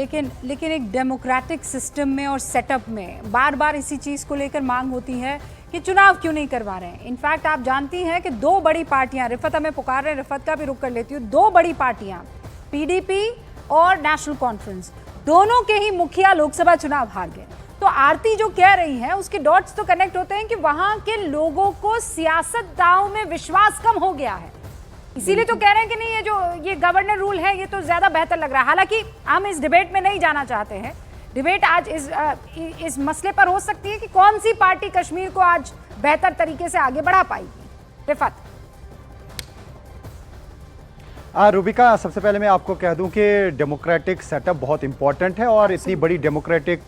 लेकिन एक democratic system में और सेटअप में बार बार इसी चीज़ को लेकर मांग होती है कि चुनाव क्यों नहीं करवा रहे हैं। इनफैक्ट आप जानती हैं कि दो बड़ी पार्टियां, रिफत हमें पुकार रहे हैं, रिफत का भी रुख कर लेती हूँ, दो बड़ी पार्टियां पीडीपी और नेशनल कॉन्फ्रेंस, दोनों के ही मुखिया लोकसभा चुनाव हार गए। तो आरती जो कह रही है उसके डॉट्स तो कनेक्ट होते हैं कि वहां के लोगों को सियासतदानों में विश्वास कम हो गया है, इसीलिए तो कह रहे हैं कि नहीं ये गवर्नर रूल है ये तो ज्यादा बेहतर लग रहा है। हालांकि हम इस डिबेट में नहीं जाना चाहते हैं, डिबेट आज इस मसले पर हो सकती है कि कौन सी पार्टी कश्मीर को आज बेहतर तरीके से आगे बढ़ा पाएगी। रिफत। रूबिका, सबसे पहले मैं आपको कह दूं कि डेमोक्रेटिक सेटअप बहुत इंपॉर्टेंट है और इतनी बड़ी डेमोक्रेटिक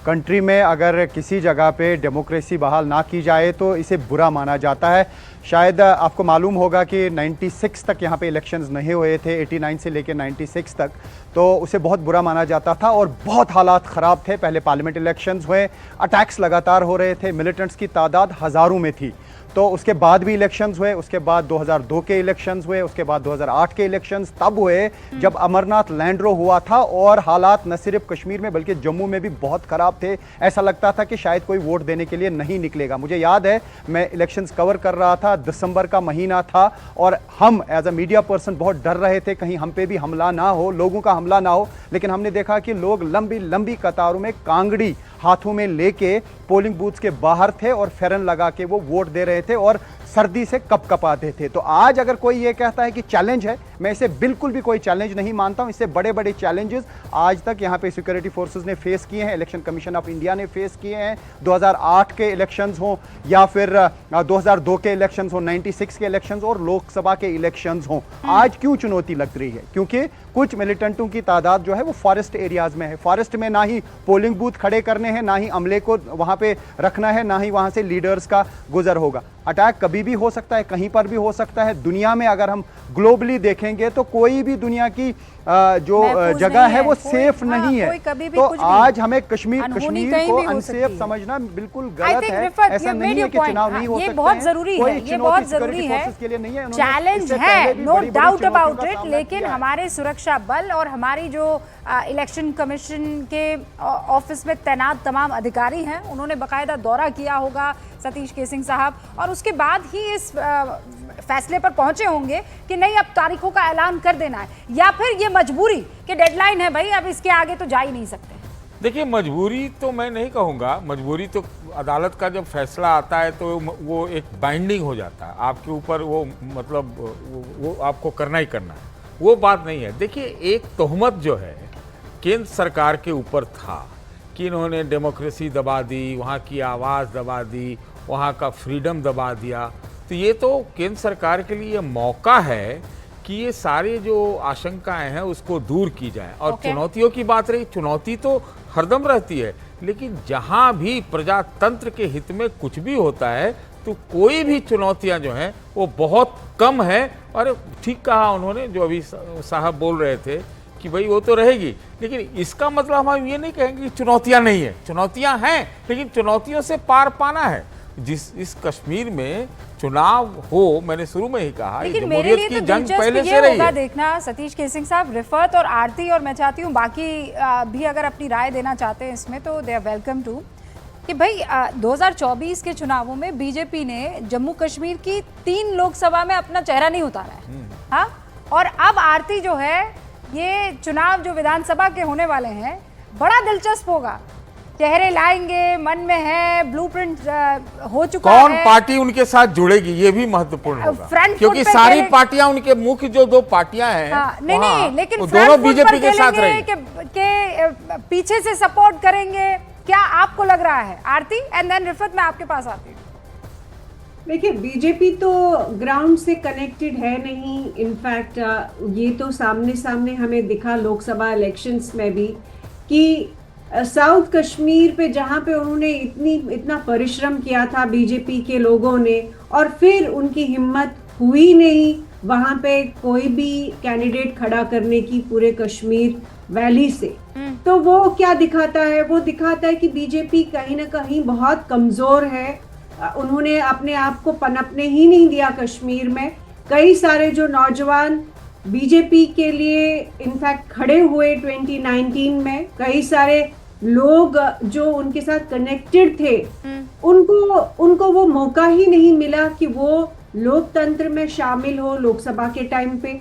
कंट्री में अगर किसी जगह पे डेमोक्रेसी बहाल ना की जाए तो इसे बुरा माना जाता है। शायद आपको मालूम होगा कि 96 तक यहाँ पे इलेक्शंस नहीं हुए थे, 89 से लेकर 96 तक, तो उसे बहुत बुरा माना जाता था और बहुत हालात ख़राब थे। पहले पार्लियामेंट इलेक्शंस हुए, अटैक्स लगातार हो रहे थे, मिलिटेंट्स की तादाद हज़ारों में थी। तो उसके बाद भी इलेक्शंस हुए, उसके बाद 2002 के इलेक्शंस हुए, उसके बाद 2008 के इलेक्शंस तब हुए जब अमरनाथ लैंड ड्रॉ हुआ था और हालात न सिर्फ कश्मीर में बल्कि जम्मू में भी बहुत ख़राब थे। ऐसा लगता था कि शायद कोई वोट देने के लिए नहीं निकलेगा। मुझे याद है मैं इलेक्शंस कवर कर रहा था, दिसंबर का महीना था और हम एज अ मीडिया पर्सन बहुत डर रहे थे कहीं हम पे भी हमला ना हो, लोगों का हमला ना हो। लेकिन हमने देखा कि लोग लंबी लंबी कतारों में कांगड़ी हाथों में लेके पोलिंग बूथ्स के बाहर थे और फेरन लगा के वो वोट दे रहे थे और सर्दी से कपकपाते थे। तो आज अगर कोई ये कहता है कि चैलेंज है, मैं इसे बिल्कुल भी कोई चैलेंज नहीं मानता हूं। इससे बड़े बड़े चैलेंजेस आज तक यहाँ पे सिक्योरिटी फोर्सेस ने फेस किए हैं, इलेक्शन कमीशन ऑफ इंडिया ने फेस किए हैं। 2008 के इलेक्शंस हों या फिर 2002 के इलेक्शंस हों, 96 के इलेक्शंस और लोकसभा के इलेक्शंस हों, आज क्यों चुनौती लग रही है? क्योंकि कुछ मिलिटेंटों की तादाद जो है वो फॉरेस्ट एरियाज में है। फॉरेस्ट में ना ही पोलिंग बूथ खड़े करने हैं, ना ही अमले को वहां पे रखना है, ना ही वहां से लीडर्स का गुजर होगा। अटैक कभी भी हो सकता है, कहीं पर भी हो सकता है। दुनिया में अगर हम ग्लोबली देखेंगे तो कोई भी दुनिया की जो जगह है वो सेफ नहीं है। तो आज हमें कश्मीर को अनसेफ समझना बिल्कुल गलत है। ऐसा नहीं है कि चुनाव नहीं हो सकते हैं। ये बहुत जरूरी है, ये बहुत जरूरी है, चैलेंज है, नो डाउट अबाउट इट। लेकिन हमारे सुरक्षा बल और हमारी जो इलेक्शन कमीशन के ऑफिस में तैनात तमाम अधिकारी हैं, उन्होंने बाकायदा दौरा किया होगा सतीश के सिंह साहब, और उसके बाद ही इस फैसले पर पहुंचे होंगे कि नहीं अब तारीखों का ऐलान कर देना है, या फिर ये मजबूरी कि डेडलाइन है भाई अब इसके आगे तो जा ही नहीं सकते। देखिए, मजबूरी तो मैं नहीं कहूँगा, मजबूरी तो अदालत का जब फैसला आता है तो वो एक बाइंडिंग हो जाता है आपके ऊपर, वो मतलब वो आपको करना ही करना है, वो बात नहीं है। देखिए, एक तोहमत जो है केंद्र सरकार के ऊपर था कि इन्होंने डेमोक्रेसी दबा दी, वहाँ की आवाज़ दबा दी, वहाँ का फ्रीडम दबा दिया। तो ये तो केंद्र सरकार के लिए मौका है कि ये सारे जो आशंकाएं हैं उसको दूर की जाए। और चुनौतियों की बात रही, चुनौती तो हरदम रहती है, लेकिन जहाँ भी प्रजातंत्र के हित में कुछ भी होता है तो कोई भी चुनौतियाँ जो हैं वो बहुत कम है। और ठीक कहा उन्होंने, जो अभी साहब बोल रहे थे कि भाई वो तो रहेगी, लेकिन इसका मतलब हम ये नहीं कहेंगे कि चुनौतियां नहीं है, चुनौतियां हैं, लेकिन चुनौतियों से पार पाना है। इस कश्मीर में चुनाव हो, मैंने शुरू में ही कहा, लेकिन मेरे लिए तो दिलचस्प ये होगा देखना सतीश के सिंह साहब, रिफत और आरती, और मैं चाहती हूँ बाकी भी अगर अपनी राय देना चाहते हैं इसमें तो दे आर वेलकम टू, कि भाई 2024 के चुनावों में बीजेपी ने जम्मू कश्मीर की 3 लोकसभा में अपना चेहरा नहीं उतारा है, हाँ, और अब आरती जो है ये चुनाव जो विधानसभा के होने वाले हैं बड़ा दिलचस्प होगा, चेहरे लाएंगे, मन में है, ब्लूप्रिंट हो चुका है, कौन पार्टी उनके साथ जुड़ेगी ये भी महत्वपूर्ण होगा, क्योंकि सारी पार्टियां उनके मुख्य जो 2 पार्टियां हैं, हाँ, नहीं, लेकिन दोनों बीजेपी के साथ रहेंगे, के पीछे से सपोर्ट करेंगे, क्या आपको लग रहा है? आरती एंड देन रिफत, मैं आपके पास आती हूँ। देखिए, बीजेपी तो ग्राउंड से कनेक्टेड है नहीं। इनफैक्ट ये तो सामने सामने हमें दिखा लोकसभा इलेक्शंस में भी कि साउथ कश्मीर पे जहाँ पे उन्होंने इतना परिश्रम किया था बीजेपी के लोगों ने, और फिर उनकी हिम्मत हुई नहीं वहाँ पे कोई भी कैंडिडेट खड़ा करने की पूरे कश्मीर वैली से। तो वो क्या दिखाता है? वो दिखाता है कि बीजेपी कहीं ना कहीं बहुत कमजोर है। उन्होंने अपने आप को पनपने ही नहीं दिया कश्मीर में। कई सारे जो नौजवान बीजेपी के लिए इनफैक्ट खड़े हुए 2019 में। कई सारे लोग जो उनके साथ कनेक्टेड थे, उनको वो मौका ही नहीं मिला कि वो लोकतंत्र में शामिल हो लोकसभा के टाइम पे।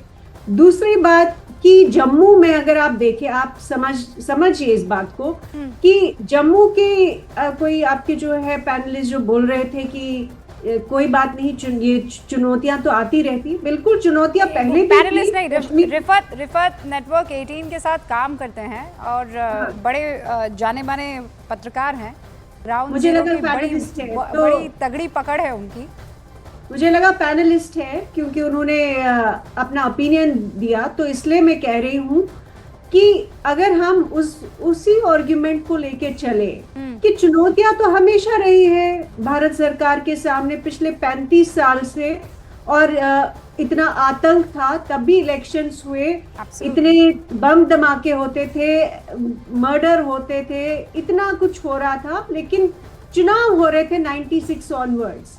दूसरी बात कि जम्मू में अगर आप देखें, आप समझिए इस बात को कि जम्मू के कोई आपके जो है पैनलिस्ट जो बोल रहे थे कि कोई बात नहीं, ये चुनौतियां तो आती रहती। बिल्कुल चुनौतियां पहले भी पैनलिस्ट नहीं, रिफत नेटवर्क 18 के साथ काम करते हैं और बड़े जाने माने पत्रकार हैं। ग्राउंड मुझे लगा पैनलिस्ट है, तो बड़ी तगड़ी पकड़ है उनकी। मुझे लगा पैनलिस्ट है क्योंकि उन्होंने अपना ओपिनियन दिया, तो इसलिए मैं कह रही हूँ कि अगर हम उसी आर्गुमेंट को लेके चले कि चुनौतियां तो हमेशा रही है भारत सरकार के सामने पिछले 35 साल से, और इतना आतंक था, तब भी इलेक्शंस हुए, इतने बम धमाके होते थे, मर्डर होते थे, इतना कुछ हो रहा था, लेकिन चुनाव हो रहे थे 96 ऑनवर्ड्स।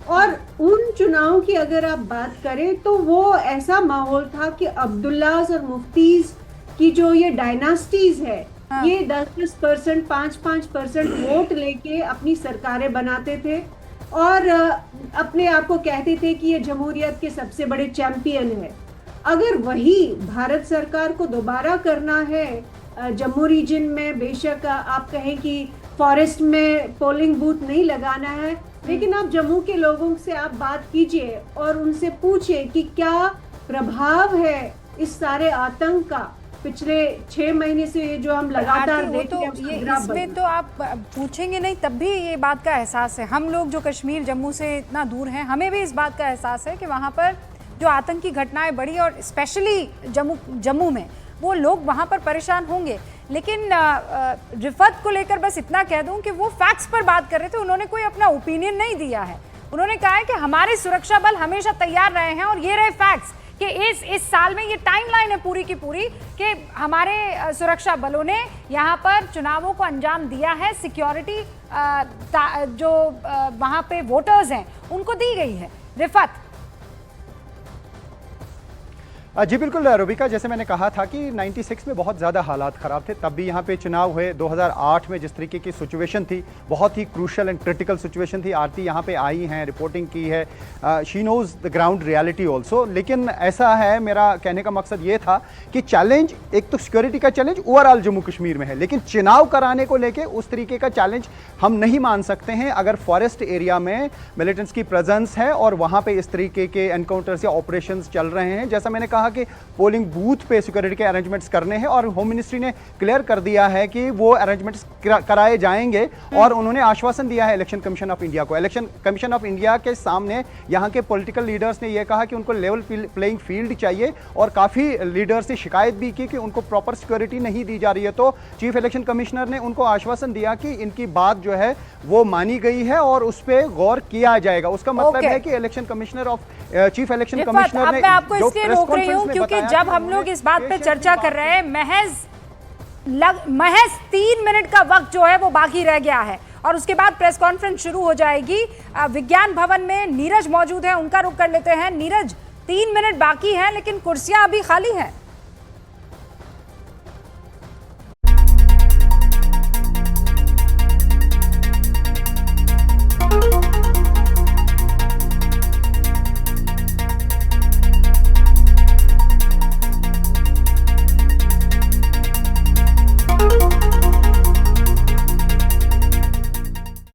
और उन चुनाव की अगर आप बात करें तो वो ऐसा माहौल था कि अब्दुल्लास और मुफ्तीज की जो ये डायनास्टीज है, ये 10-10%, 5-5% वोट लेके अपनी सरकारें बनाते थे और अपने आप को कहते थे कि ये जमहूरियत के सबसे बड़े चैंपियन है। अगर वही भारत सरकार को दोबारा करना है जम्मू रीजन में, बेशक आप कहें कि फॉरेस्ट में पोलिंग बूथ नहीं लगाना है, लेकिन आप जम्मू के लोगों से आप बात कीजिए और उनसे पूछिए कि क्या प्रभाव है इस सारे आतंक का पिछले 6 महीने से जो हम लगातार देख रहे हैं। इसमें तो आप पूछेंगे नहीं तब भी ये बात का एहसास है। हम लोग जो कश्मीर जम्मू से इतना दूर हैं, हमें भी इस बात का एहसास है कि वहाँ पर जो आतंकी घटनाएं बढ़ी और स्पेशली जम्मू में वो लोग वहाँ पर परेशान होंगे। लेकिन रिफत को लेकर बस इतना कह दूं कि वो फैक्ट्स पर बात कर रहे थे, उन्होंने कोई अपना ओपिनियन नहीं दिया है। उन्होंने कहा है कि हमारे सुरक्षा बल हमेशा तैयार रहे हैं और ये रहे फैक्ट्स कि इस साल में ये टाइमलाइन है पूरी की पूरी कि हमारे सुरक्षा बलों ने यहाँ पर चुनावों को अंजाम दिया है। सिक्योरिटी जो वहाँ पे वोटर्स हैं उनको दी गई है। रिफत जी बिल्कुल रूबिका, जैसे मैंने कहा था कि 96 में बहुत ज़्यादा हालात ख़राब थे, तब भी यहाँ पे चुनाव हुए। 2008 में जिस तरीके की सिचुएशन थी, बहुत ही क्रूशल एंड क्रिटिकल सिचुएशन थी। आरती यहाँ पे आई हैं, रिपोर्टिंग की है, she knows the ground reality also. लेकिन ऐसा है, मेरा कहने का मकसद ये था कि चैलेंज, एक तो सिक्योरिटी का चैलेंज ओवरऑल जम्मू कश्मीर में है, लेकिन चुनाव कराने को लेकर उस तरीके का चैलेंज हम नहीं मान सकते हैं अगर फॉरेस्ट एरिया में मिलिटेंट्स की प्रेजेंस है और वहाँ पर इस तरीके के एनकाउंटर्स या ऑपरेशन चल रहे हैं। जैसा मैंने कहा कि पोलिंग बूथ पे सिक्योरिटी के अरेंजमेंट्स करने हैं और होम मिनिस्ट्री ने क्लियर कर दिया है कि वो अरेंजमेंट्स कराए जाएंगे और उन्होंने आश्वासन दिया है इलेक्शन कमीशन ऑफ इंडिया को। इलेक्शन कमीशन ऑफ इंडिया के सामने यहाँ के पॉलिटिकल लीडर्स ने यह कहा कि उनको लेवल प्लेइंग फील्ड चाहिए और काफ़ी लीडर्स ने शिकायत भी की कि उनको प्रॉपर सिक्योरिटी नहीं दी जा रही है। तो चीफ इलेक्शन कमिश्नर ने उनको आश्वासन दिया कि इनकी बात जो है वो मानी गई है और उस पर गौर किया जाएगा। उसका मतलब है कि election commissioner of chief election commissioner ने, मैं आपको इसलिए रोक रही हूं क्योंकि जब हम लोग इस बात पे चर्चा कर रहे हैं, महज 3 मिनट का वक्त जो है वो बाकी रह गया है और उसके बाद प्रेस कॉन्फ्रेंस शुरू हो जाएगी। विज्ञान भवन में नीरज मौजूद है, उनका रुख कर लेते हैं। नीरज, 3 मिनट बाकी हैं लेकिन कुर्सियां अभी खाली हैं।